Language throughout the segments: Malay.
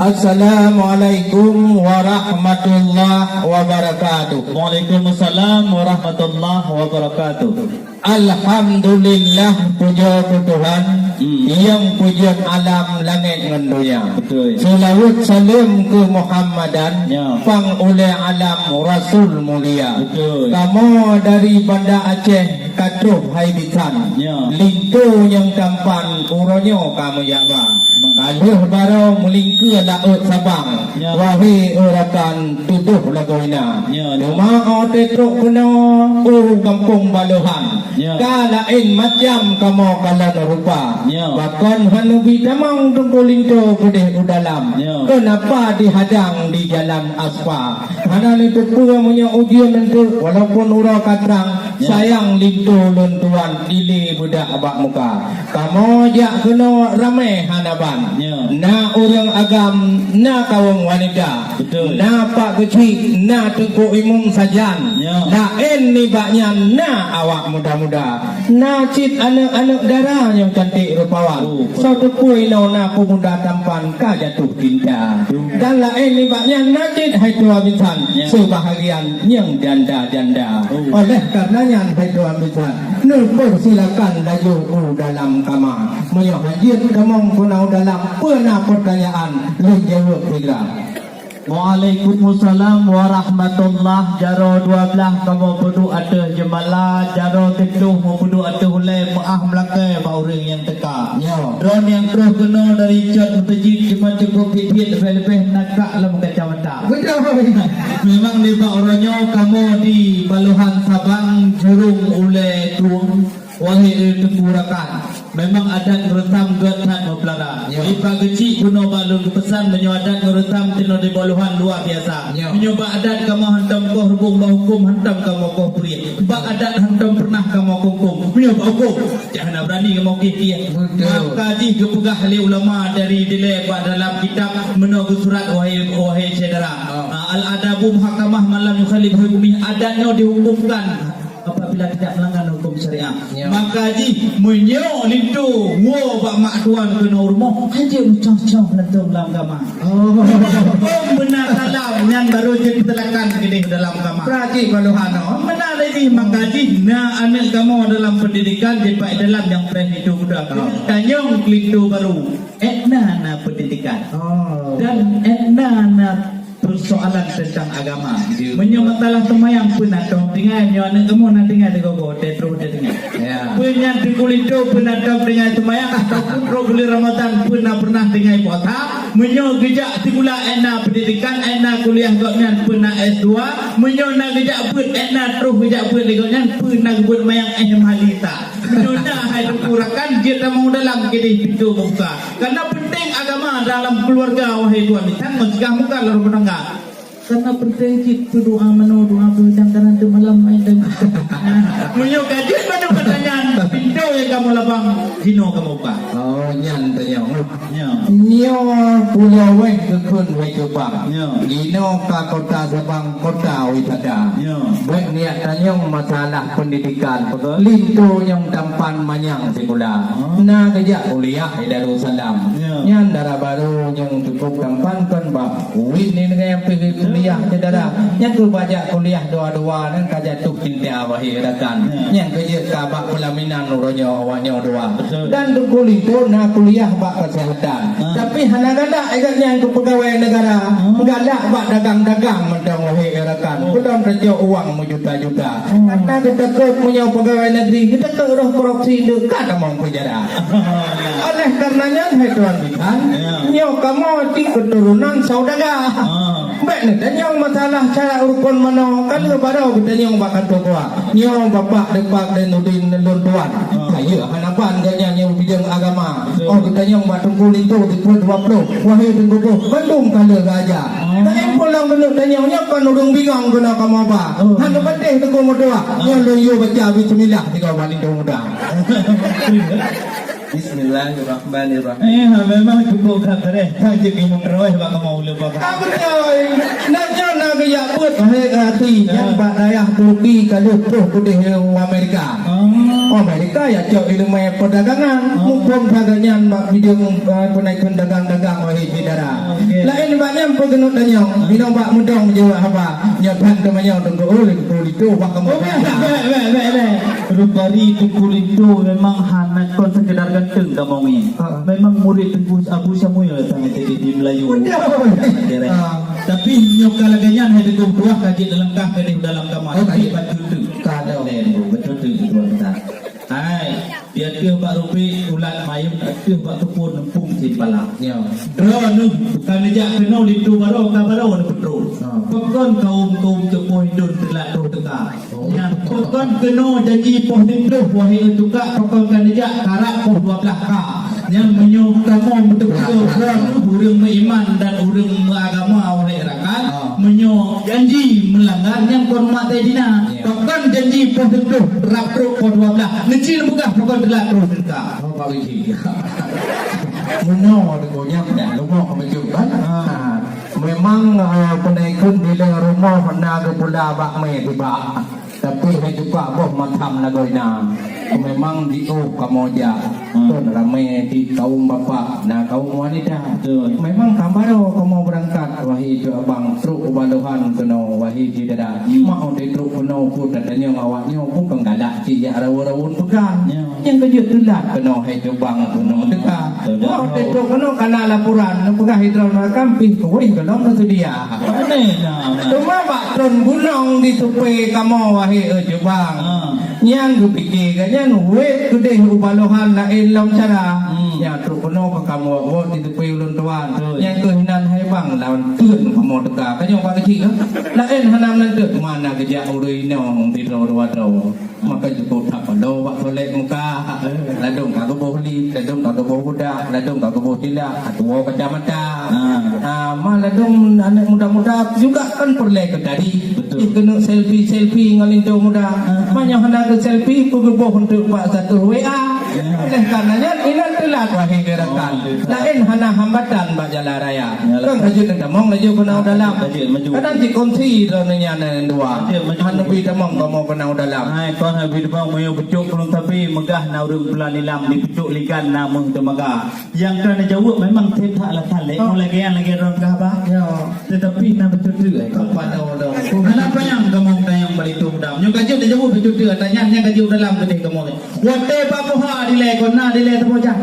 Assalamualaikum warahmatullahi wabarakatuh. Waalaikumsalam warahmatullahi wabarakatuh. Alhamdulillah, puja ke Tuhan yang pujian alam langit dan dunia. Betul. Salawat salam ke Muhammadan, Ya. pang oleh alam Rasul mulia. Betul. Kamu dari Banda Aceh Katuh Haibitan, Ya. Lintu yang tampan uronyo kamu yakba. Kaluh barang melingkir laut Sabang, Ya. wahi orakan tuduh lagoina. Ya. Rumah tetruk kena kampung Baluhan. Ya. Kalain macam kamu kalan rupa. Ya. Bahkan hanubi tamang tungkulinto pedih udalam. Ya. Kenapa dihadang di jalan aspa? Hana itu pura punya ujian nanti walaupun ura katrang. Ya. Sayang lintu luntuan dili budak abak muka. Kamu jak kena ramai hanaban. Ya. Na orang agam, na kawang wanita. Betul. Na pak kecil, na tengku imum sajan. Ya. Lain ni baknya na awak muda-muda. Na cit anak-anak darah yang cantik rupawan. Oh, So tekui na pemuda tampan ka jatuh cinta. Dan lain ni baknya na cit hai tua bintan. Ya. Sebahagian yang janda-janda. Oh. Oleh karenanya hai tua bintan, silakan laju dalam kamar. Moyo hajir kamong punau dalam pernah pertanyaan lu jawab tiga. Waalaikumsalam warahmatullahi jaro 12 kamu perlu ada jemala jaro teduh mau perlu ada hulai maah melakai ba orang yang teka. Ya. Drone yang terus kena dari cat mutajid cuma cukup pipit lebih nakak dalam kacamata. Betul. Memang di ba orangnya kamu di Baluhan Sabang jurung oleh tuang wahai tengkurakan. Memang adat ngeretam getan mempelana. Ya. Ipa kecil guna balun pesan menyoadat ngeretam tino di Baluhan luar biasa. Ya. Menyoba adat kamu hantam kau hubung bah hukum hantam kamu kau puri. Ba adat hantam pernah kamu hukum. Menyoba hukum. Jangan berani kamu kiki. Betul. Maka di kepegah oleh ulama dari dilebak dalam kitab menunggu surat wahai saudara. Al-adabu muhakamah malam yukhalif hukumi. Adatnya dihukumkan apabila tidak melanggar hukum syariah. Ya. Maka ji menyok lintu wo bak mak tuan kena rumah aja ucap-ucap lentung dalam kamar. Oh. Benar salam yang baru je ketelakan kedih dalam kamar. Praji Baluhano. Benar lagi maka ji na anak kamu dalam pendidikan je pak dalam yang pernah itu budak. Tanyong lintu baru. Etna na pendidikan. Oh. Dan etna na persoalan tentang agama. Menyamalah temayang pun atau tinggal nyawa kamu nak tinggal di gogo tetro tinggal. Ya. Punya di kulito pun ada tinggal temayang ataupun program Ramadan pun pernah tinggal puasa. Menyo gejak tikula ena pendidikan ena kuliah goknyan pun S2. Menyo na gejak pun ena terus gejak pun di goknyan pun nak buat mayang halita. Menyo na hai kurakan dia mau dalam kini pintu buka. Karena penting agama dalam keluarga wahai tuan bitan mencegah muka lalu menengah. Karena penting kita doa meno doa berjang kanan tu malam main dan menyo kajian pada pertanyaan pintu yang kamu labang dino kamu pak. Oh, nyan tanyong. Ya. Nyo pulau weng kekun weng kebang. Ya. Dino ka kota Sabang kota Witada. Ya. Baik niat tanyong masalah pendidikan. Betul. Lintu yang tampan manyang sekula. Na kejak kuliah di Darussalam. Ya. Nyan darah baru yang cukup tampan kan bah. Win ni dengan yang pergi kuliah saudara. Yang tu baca kuliah dua-dua dan kajatuh cinta wahi rakan. Ya. Yang kerja kabak pelaminan uronya awaknya dua. Betul. Dan tukul itu nak kuliah bak kesehatan. Tapi hanagada agaknya itu pegawai negara. Galak bak dagang-dagang mentang wahi rakan. Kudang kerja uang juta-juta. Karena kita punya pegawai negeri, kita roh korupsi dekat among penjara. Oleh karenanya hai tuan bitan, nyo kamu di keturunan saudara. Baik ni dan yang masalah cara rukun mano kan baru kita yang bakal tua. Nyo bapak depak dan udin lun tuan. Saya hanapan ganya yang bidang agama. Oh kita yang batungkul itu di 20 wahai tunggu Bandung kala raja. Tak pulang dulu dan yang kan urung bingung guna kamu apa. Hanya penting tunggu doa. Yang lu baca bismillah di kawan itu mudah. Bismillahirrahmanirrahim. Memang cukup kata tak jadi minum roh bak kamu lupa. Apa dia? Nak gaya buat hati yang pak dayah Turki kalau tuh putih Amerika. Amerika ya cok ilmu perdagangan mumpung dagangan bak bidang penaikkan dagang-dagang wahai saudara. Lain baknya pengenut danyong bidang bak mudong jawab apa nyapan temanya tunggu oleh itu bak kamu. Rupari itu kulit tu memang hanya kon sekedar ganteng kamu ni. Memang murid Tengku Abu Samuel tanya tadi di Melayu. Tapi nyok kalaganya ada dua kaji dalam kah kadang dalam kamar. Kaji betul tu. Kada betul tu kita. Hai, dia tu bak rupi ulat mayung, tu bak kepun nempung si palak. Ya. Drone nu bukan dia kena litu baru kabaro ni petrol. Pekon kaum cepoh hidup telak tu tengah. Ya, pekon kena janji poh hidup wahai tukak pekon kan dia karak poh 12 ka. Yang menyuruh kamu betul-betul orang beriman dan orang beragama wahai rakan menyuruh janji melanggar yang kon mak tadina. Pekon janji poh hidup rapro poh 12. Necil bukan pekon telak tu tengah. Apa lagi? Muno dengonya dan rumah kemajuan. Memang penaikun bila rumah pernah ke pula bak mai tiba. Tapi hai juga boh matam lagoina. Memang diu kamoja. Ton ramai di kaum bapa na kaum wanita. Memang kambaro kamu berangkat wahai tu abang truk baluhan keno wahai dada. Mau di truk keno pun dadanya awaknya pun penggadak ci ya rawon bukan. Yang kejut tulat keno hai tu bang keno dekat. Mau di truk keno kana laporan pegah hidrol kamping woi keno tu dia. Cuma bak tron gunung di tupai kamu wahai bang. Yang kupikir kan yang wet today ubalohan lain lam cara yang truk penuh ke kamu awak di tepi ulun tuan yang kehinan hai bang lawan turun kamu dekat kan yang bang kecil lain hanam nanti mana kerja urui nong di ro maka cukup tak perlu buat boleh muka ladung tak kebo li ladung tak kebo budak ladung tak kebo tilak tua kacamata maladung anak muda-muda juga kan perlu ke tadi kena selfie ngalinto muda banyak hendak selfie pegeboh untuk pak satu WA oleh karenanya ini telah wahai gerakan lain hana hambatan bak jalan raya kan rajut demong laju kenau dalam kadang dikunci donanya dua hana bi demong kamu kenau dalam kon habis bang moyo becuk belum tapi megah na urang bulan nilam di becuk likan namun tu megah yang kerana jauh memang tetap lah talik mulai lagi orang kah bah tetapi na betul tu pada orang kenapa yang kamu tayang balitu dam nyo kajut dia jauh betul tu tanya yang kajut dalam gede kamu wate papoha dile kona dile tepojah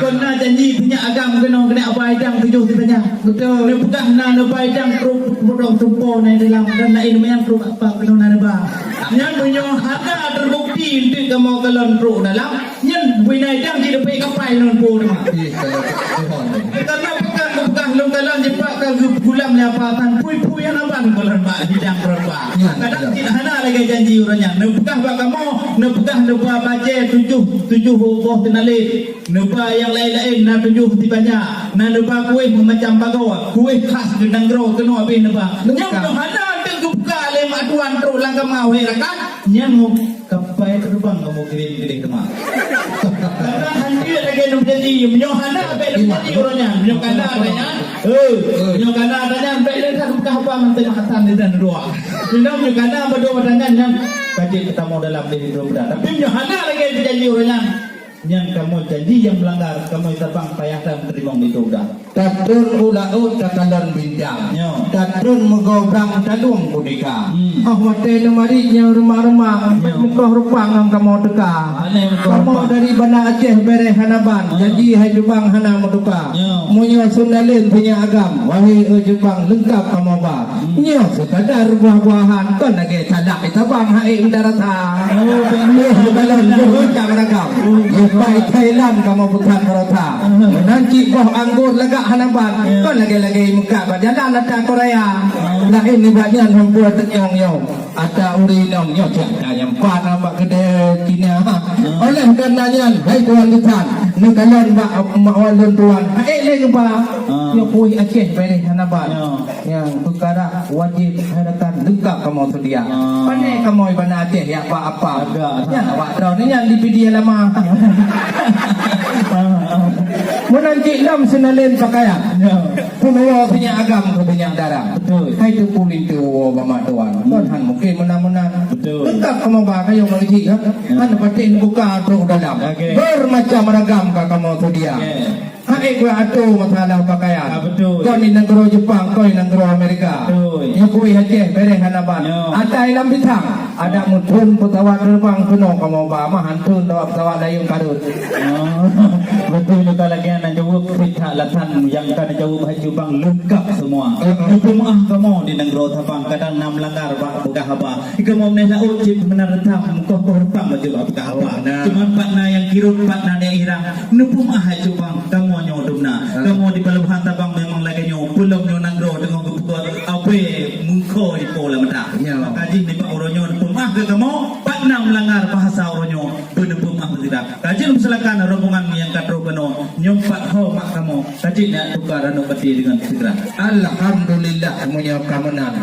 kona janji punya agam kena apa idang tujuh ditanya betul ni bukan na apa idang produk tumpo na dalam dan lain yang produk apa kena na ba yang punya harga terbukti untuk kamu kalon pro dalam yang punya idang di depan kapal non po karena bukan lom kalon jepak ke gulam le apatan pui yang aban kalon ba hidang berapa kadang tidak hana lagi janji urangnya nebukah ba kamu nebukah lupa baca tujuh boh tenale nepa yang lain-lain na tujuh tibanya na nepa kuih macam bagawa kuih khas gendang gro kena habis nepa yang hana buka le maduan tro lang kamau herakan nyang kapai terbang kamu gede kemah karena handir lagi nak jadi menyohana baik jadi orangnya menyokana adanya menyokana adanya baik dah buka apa mentang hasan dan dua bila menyokana berdua badangan yang kaji ketemu dalam diri dua badan tapi menyohana lagi jadi orangnya yang kamu janji yang melanggar kamu terbang payah dan terima itu dah Tatrun ulaut takalon bintang Tatrun megobrang talung kudika wate lemarinya rumah-rumah Mukah rupang yang kamu teka kamu dari Banda Aceh bere hanaban janji hai Jepang hana mutuka munyo sundalin punya agam wahai Jepang lengkap kamu ba nyo sekadar buah-buahan kan lagi sadak itabang hai darata balon bukan ragam Pai Thailand kamu bukan merota nanti boh anggur lega hanaban kan lagi muka jalan datang Korea lain ni banyak membuat nyong ada uri nyong cakap yang pan nama gede Cina oleh karenanya hai tuan tuan nekalon mawalun tuan le jumpa yang pui Aceh beri hanaban yang perkara wajib hadapan lengkap kamu sedia pandai kamu Banda Aceh ya apa ya awak tahu ni yang di video lama menanti lam senalin pakaian punya punya agam punya darah hai tu pulih tu bama tuan kan mungkin menang-menang lengkap kamu ba payung lagi kan. Kan patin buka tu dalam. Okey. Bermacam ragam kamu tu dia. Hai gua atu masalah pakaian. Betul. Kau ni negara Jepang, kau ni negara Amerika. Betul. Yang kui Aceh bereng hanaban. Ada ilam bitang, ada mutun pesawat terbang penuh kamu bawa hantun bawa pesawat layung karut. Betul juga lagi anak jawab pihak latan yang kan jawab haji bang lengkap semua. Rumah kamu di negara Sabang kadang nam langgar pak buka apa. Kamu menela ucip menaretam kau korpang baju buka apa. Cuma patna yang kirut patna yang irang. Nupum haji bang kamu nyodumna. Kamu di Pelabuhan Sabang memang lagi nyo pulau nyo negara dengan kebutuhan ape mungko di pola mata. Kaji ni pak oronyo nupum ke kamu patna melanggar bahasa oronyo penupum tidak. Kaji silakan rombongan yang katro kano nyompat ho mak kamu. Kaji nak tukar anu peti dengan segera. Alhamdulillah semuanya kamenan.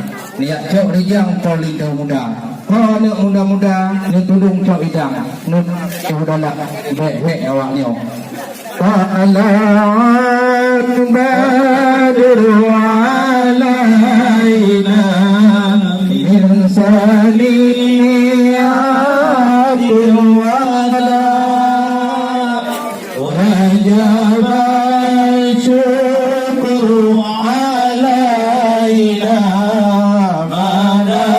Niat cok rijang polido muda. Kau ni muda-muda ni tudung cok idang. Nun udahlah baik awaknya. Salat badru alaina min saliyatil wala wajib syukur alaina mada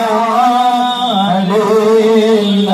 lillahi